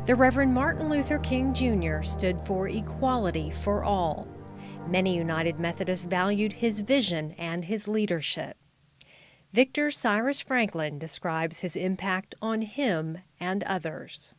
The Reverend Martin Luther King Jr. stood for equality for all. Many United Methodists valued his vision and his leadership. Victor Cyrus-Franklin describes his impact on him and others.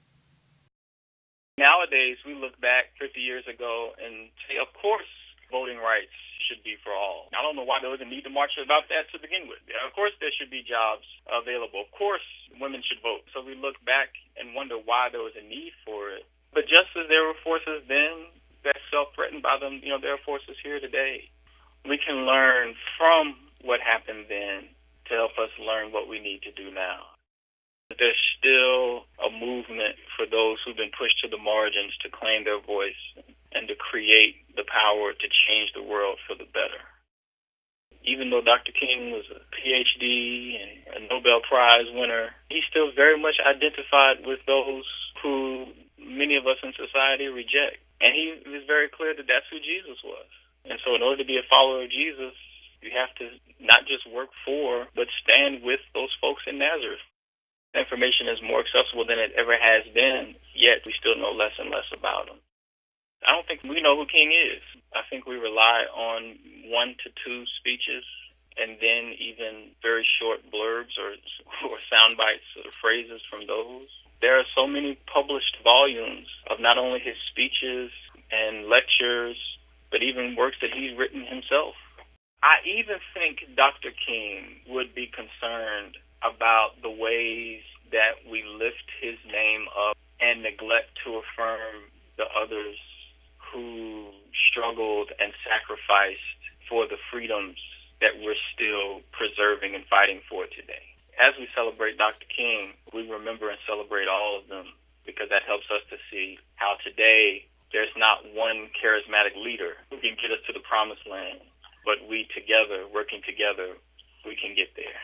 Nowadays, we look back 50 years ago and say, of course, voting rights should be for all. I don't know why there was a need to march about that to begin with. Of course, there should be jobs available. Of course, women should vote. So we look back and wonder why there was a need for it. But just as there were forces then that self-threatened by them, there are forces here today. We can learn from what happened then to help us learn what we need to do now. There's still a movement for those who've been pushed to the margins to claim their voice and to create the power to change the world for the better. Even though Dr. King was a PhD and a Nobel Prize winner, he still very much identified with those who many of us in society reject. And he was very clear that that's who Jesus was. And so in order to be a follower of Jesus, you have to not just work for, but stand with those folks in Nazareth. Information is more accessible than it ever has been, yet we still know less and less about him. I don't think we know who King is. I think we rely on 1 to 2 speeches and then even very short blurbs or sound bites or phrases from those. There are so many published volumes of not only his speeches and lectures, but even works that he's written himself. I even think Dr. King would be concerned about the ways that we lift his name up and neglect to affirm the others who struggled and sacrificed for the freedoms that we're still preserving and fighting for today. As we celebrate Dr. King, we remember and celebrate all of them because that helps us to see how today there's not one charismatic leader who can get us to the promised land, but we together, working together, we can get there.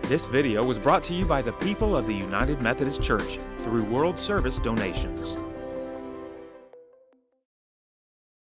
This video was brought to you by the people of the United Methodist Church through World Service donations.